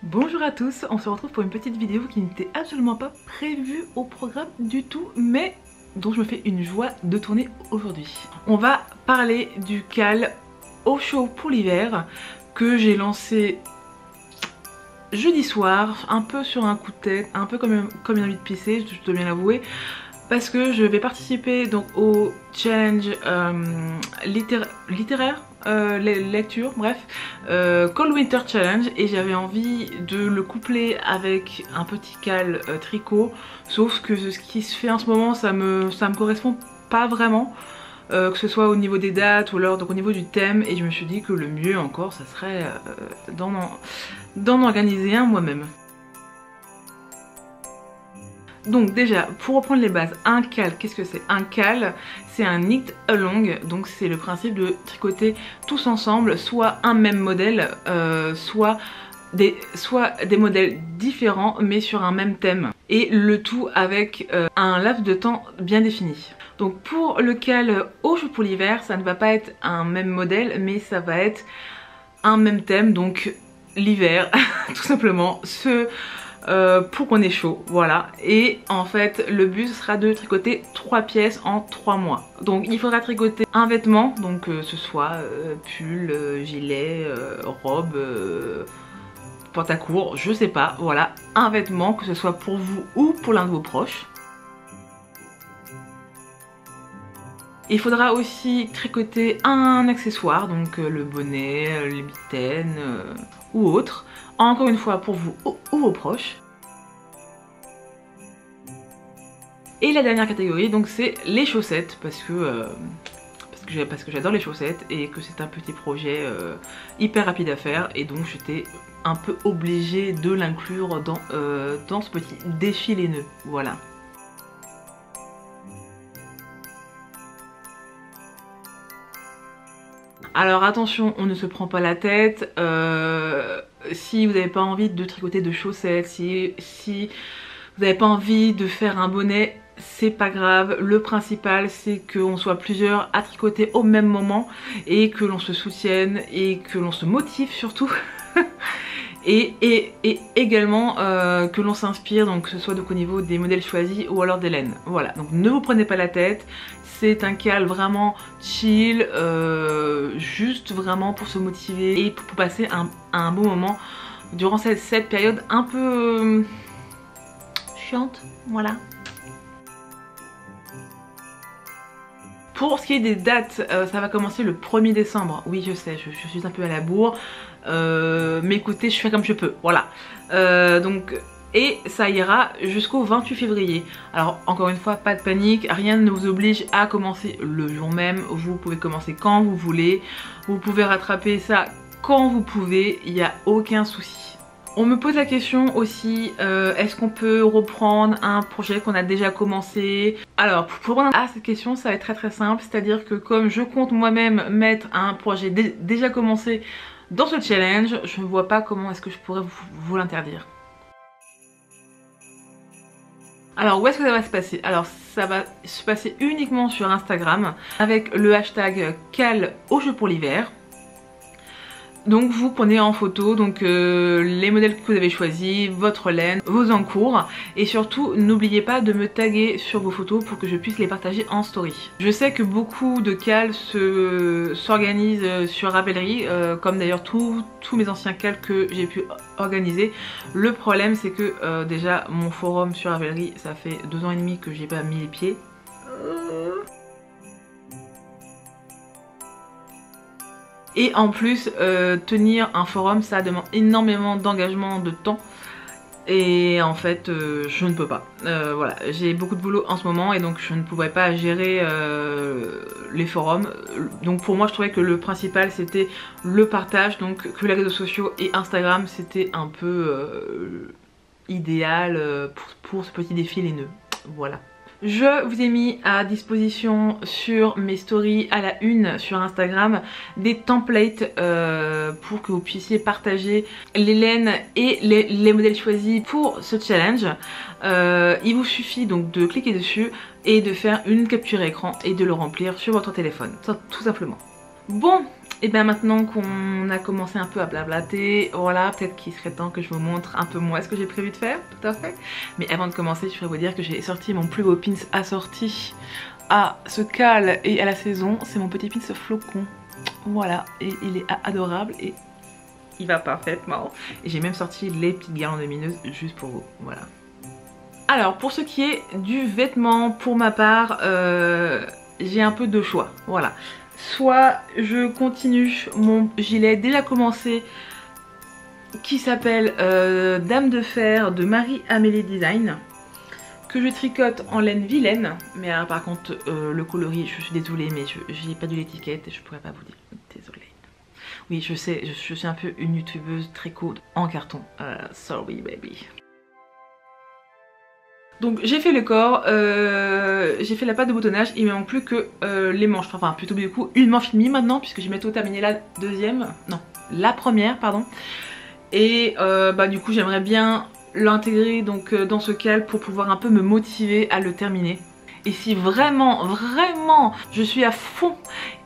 Bonjour à tous, on se retrouve pour une petite vidéo qui n'était absolument pas prévue au programme du tout, mais dont je me fais une joie de tourner aujourd'hui. On va parler du cal au chaud pour l'hiver que j'ai lancé jeudi soir, un peu sur un coup de tête, un peu comme une envie de pisser, je dois bien l'avouer, parce que je vais participer donc au challenge littéraire, lecture, bref, Cold Winter Challenge, et j'avais envie de le coupler avec un petit cal tricot, sauf que ce qui se fait en ce moment ça me correspond pas vraiment, que ce soit au niveau des dates ou alors donc au niveau du thème, et je me suis dit que le mieux encore ça serait d'en organiser un moi-même. Donc déjà, pour reprendre les bases, un cal, qu'est-ce que c'est? Un cal, c'est un knit along, donc c'est le principe de tricoter tous ensemble, soit un même modèle, soit des modèles différents mais sur un même thème. Et le tout avec un laps de temps bien défini. Donc pour le cal au chaud pour l'hiver, ça ne va pas être un même modèle, mais ça va être un même thème, donc l'hiver, tout simplement, pour qu'on ait chaud, voilà. Et en fait le but sera de tricoter 3 pièces en 3 mois. Donc il faudra tricoter un vêtement, donc ce soit pull, gilet, robe, pantacourt, je sais pas, voilà, un vêtement, que ce soit pour vous ou pour l'un de vos proches. Il faudra aussi tricoter un accessoire, donc le bonnet, les mitaines ou autre, encore une fois pour vous ou vos proches. Et la dernière catégorie, donc c'est les chaussettes, parce que j'adore les chaussettes et que c'est un petit projet hyper rapide à faire, et donc j'étais un peu obligée de l'inclure dans ce petit défi les nœuds, voilà. Alors attention, on ne se prend pas la tête, si vous n'avez pas envie de tricoter de chaussettes, si vous n'avez pas envie de faire un bonnet, c'est pas grave. Le principal c'est qu'on soit plusieurs à tricoter au même moment et que l'on se soutienne et que l'on se motive surtout. Et également que l'on s'inspire, donc que ce soit donc au niveau des modèles choisis ou alors des laines. Voilà, donc ne vous prenez pas la tête, c'est un cal vraiment chill, juste vraiment pour se motiver et pour passer un bon moment durant cette période un peu chiante, voilà. Pour ce qui est des dates, ça va commencer le 1er décembre. Oui, je sais, je suis un peu à la bourre. Mais écoutez, je fais comme je peux, voilà. Et ça ira jusqu'au 28 février. Alors encore une fois, pas de panique, rien ne vous oblige à commencer le jour même. Vous pouvez commencer quand vous voulez. Vous pouvez rattraper ça quand vous pouvez, il n'y a aucun souci. On me pose la question aussi, est-ce qu'on peut reprendre un projet qu'on a déjà commencé? Alors pour répondre à cette question, ça va être très simple, c'est-à-dire que comme je compte moi-même mettre un projet déjà commencé dans ce challenge, je ne vois pas comment est-ce que je pourrais vous l'interdire. Alors où est-ce que ça va se passer? Alors ça va se passer uniquement sur Instagram avec le hashtag cal au chaud pour l'hiver. Donc vous prenez en photo donc les modèles que vous avez choisis, votre laine, vos encours, et surtout n'oubliez pas de me taguer sur vos photos pour que je puisse les partager en story. Je sais que beaucoup de cals s'organisent sur Ravelry, comme d'ailleurs tous mes anciens cals que j'ai pu organiser. Le problème c'est que déjà mon forum sur Ravelry, ça fait 2 ans et demi que j'ai pas mis les pieds. Et en plus, tenir un forum, ça demande énormément d'engagement, de temps. Et en fait, je ne peux pas. Voilà, j'ai beaucoup de boulot en ce moment et donc je ne pouvais pas gérer les forums. Donc pour moi, je trouvais que le principal, c'était le partage. Donc que les réseaux sociaux et Instagram, c'était un peu idéal pour ce petit défi les nœuds. Voilà. Je vous ai mis à disposition sur mes stories à la une sur Instagram des templates pour que vous puissiez partager les laines et les modèles choisis pour ce challenge. Il vous suffit donc de cliquer dessus et de faire une capture écran et de le remplir sur votre téléphone, tout simplement. Bon, Et bien maintenant qu'on a commencé un peu à blablater, voilà, peut-être qu'il serait temps que je vous montre un peu moi ce que j'ai prévu de faire, tout à fait. Mais avant de commencer, je voudrais vous dire que j'ai sorti mon plus beau pins assorti à ce cal et à la saison. C'est mon petit pins flocon, voilà, et il est adorable et il va parfaitement. Et j'ai même sorti les petites guirlandes lumineuses juste pour vous, voilà. Alors pour ce qui est du vêtement, pour ma part, j'ai un peu de choix, voilà. Soit je continue mon gilet déjà commencé qui s'appelle Dame de Fer de Marie-Amélie Design, que je tricote en laine vilaine, mais par contre le coloris, je suis désolée, mais j'ai pas de l'étiquette et je pourrais pas vous dire, désolée. Oui, je sais, je suis un peu une youtubeuse tricot en carton, sorry baby. Donc j'ai fait le corps, j'ai fait la pâte de boutonnage, il me manque plus que les manches, enfin plutôt du coup une manche et demie maintenant puisque j'ai bientôt terminé la deuxième, non la première pardon. Et bah du coup j'aimerais bien l'intégrer donc dans ce cal pour pouvoir un peu me motiver à le terminer. Et si vraiment je suis à fond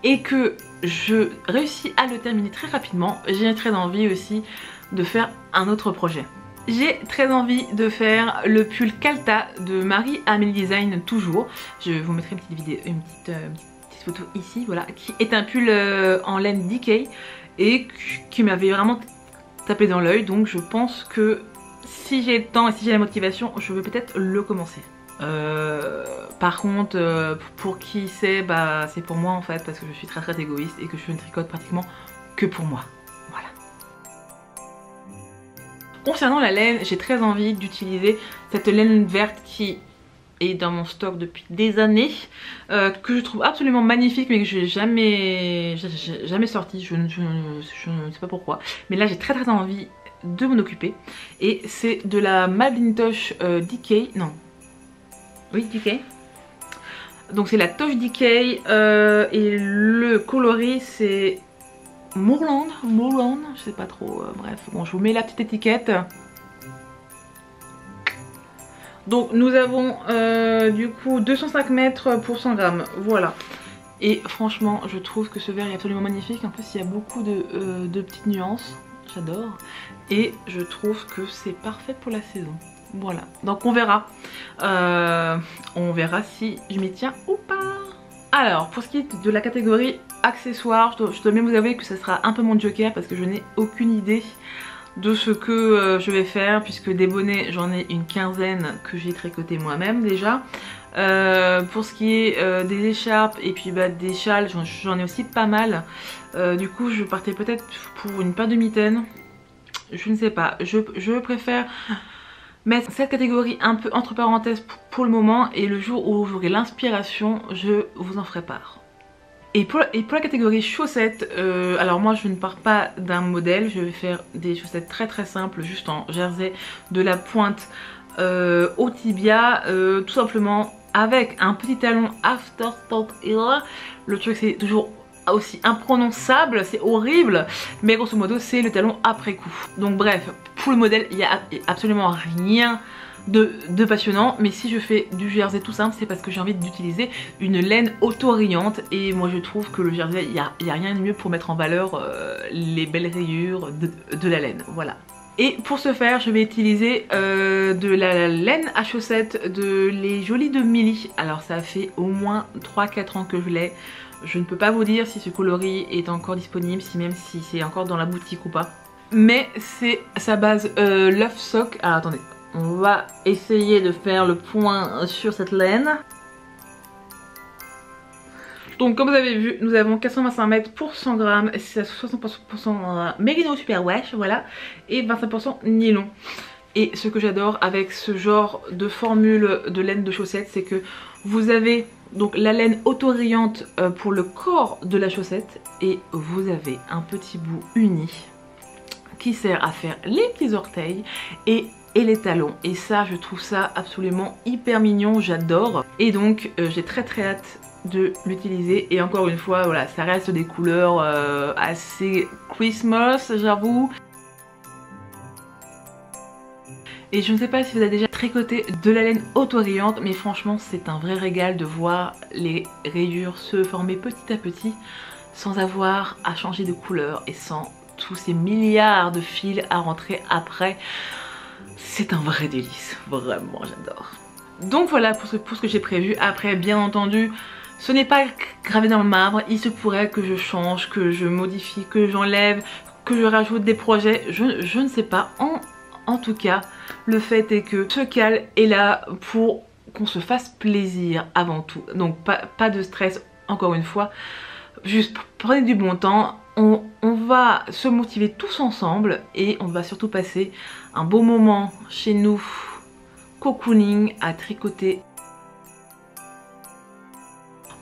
et que je réussis à le terminer très rapidement, j'ai très envie aussi de faire un autre projet. J'ai très envie de faire le pull Calta de Marie-Amélie Design toujours. Je vous mettrai une petite vidéo, une petite photo ici, voilà, qui est un pull en laine DK et qui m'avait vraiment tapé dans l'œil. Donc je pense que si j'ai le temps et si j'ai la motivation, je vais peut-être le commencer. Par contre, pour qui c'est, bah c'est pour moi en fait, parce que je suis très égoïste et que je ne tricote pratiquement que pour moi. Voilà. Concernant la laine, j'ai très envie d'utiliser cette laine verte qui est dans mon stock depuis des années, que je trouve absolument magnifique mais que je n'ai jamais sorti, je ne sais pas pourquoi. Mais là j'ai très envie de m'en occuper et c'est de la Mablin-Tosh DK, non, oui DK. Donc c'est la Tosh DK et le coloris c'est Moorland, je sais pas trop, bref, bon je vous mets la petite étiquette. Donc nous avons du coup 205 mètres pour 100 grammes, voilà. Et franchement je trouve que ce verre est absolument magnifique, en plus il y a beaucoup de petites nuances, j'adore. Et je trouve que c'est parfait pour la saison, voilà. Donc on verra si je m'y tiens ou pas. Alors pour ce qui est de la catégorie accessoires, je dois bien vous avouer que ça sera un peu mon joker parce que je n'ai aucune idée de ce que je vais faire, puisque des bonnets j'en ai une quinzaine que j'ai tricoté moi-même déjà. Pour ce qui est des écharpes et puis bah, des châles, j'en ai aussi pas mal. Du coup je partais peut-être pour une paire de mitaines, je ne sais pas, je préfère mettre cette catégorie un peu entre parenthèses pour le moment, et le jour où j'aurai l'inspiration je vous en ferai part. Et pour la catégorie chaussettes, alors moi je ne pars pas d'un modèle, je vais faire des chaussettes très simples, juste en jersey de la pointe au tibia, tout simplement avec un petit talon after start here. Le truc c'est toujours aussi imprononçable, c'est horrible, mais grosso modo c'est le talon après coup. Donc bref, pour le modèle il n'y a absolument rien de passionnant, mais si je fais du jersey tout simple, c'est parce que j'ai envie d'utiliser une laine auto-rayante, et moi je trouve que le jersey, il n'y a rien de mieux pour mettre en valeur les belles rayures de la laine, voilà. Et pour ce faire, je vais utiliser de la laine à chaussettes de Les Jolies de Milly. Alors ça fait au moins 3-4 ans que je l'ai. Je ne peux pas vous dire si ce coloris est encore disponible, même si c'est encore dans la boutique ou pas. Mais c'est sa base Love Sock. Alors attendez, on va essayer de faire le point sur cette laine. Donc comme vous avez vu, nous avons 425 mètres pour 100 grammes, c'est à 60% Merino Super Wash, voilà, et 25% nylon. Et ce que j'adore avec ce genre de formule de laine de chaussette, c'est que vous avez donc la laine auto-rayante pour le corps de la chaussette, et vous avez un petit bout uni qui sert à faire les petits orteils et les talons, et ça je trouve ça absolument hyper mignon, j'adore. Et donc j'ai très hâte de l'utiliser, et encore une fois voilà, ça reste des couleurs assez Christmas, j'avoue. Et je ne sais pas si vous avez déjà tricoté de la laine auto-rayante, mais franchement c'est un vrai régal de voir les rayures se former petit à petit. sans avoir à changer de couleur et sans tous ces milliards de fils à rentrer après. C'est un vrai délice, vraiment j'adore. Donc voilà pour ce que j'ai prévu. Après bien entendu, ce n'est pas gravé dans le marbre, il se pourrait que je change, que je modifie, que j'enlève, que je rajoute des projets, je ne sais pas. En tout cas, le fait est que ce cal est là pour qu'on se fasse plaisir avant tout. Donc pas de stress encore une fois, juste prenez du bon temps. On va se motiver tous ensemble et on va surtout passer un beau moment chez nous, cocooning, à tricoter.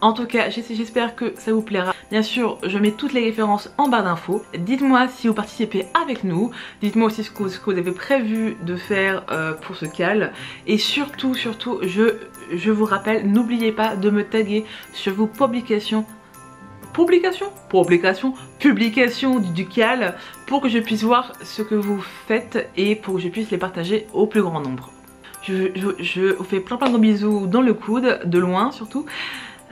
En tout cas, j'espère que ça vous plaira. Bien sûr, je mets toutes les références en barre d'infos. Dites-moi si vous participez avec nous. Dites-moi aussi ce que vous avez prévu de faire pour ce cal. Et surtout, je vous rappelle, n'oubliez pas de me taguer sur vos publications du cal pour que je puisse voir ce que vous faites et pour que je puisse les partager au plus grand nombre. Je vous fais plein de gros bisous dans le coude, de loin surtout.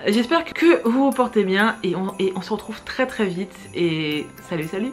J'espère que vous vous portez bien et on se retrouve très vite et salut.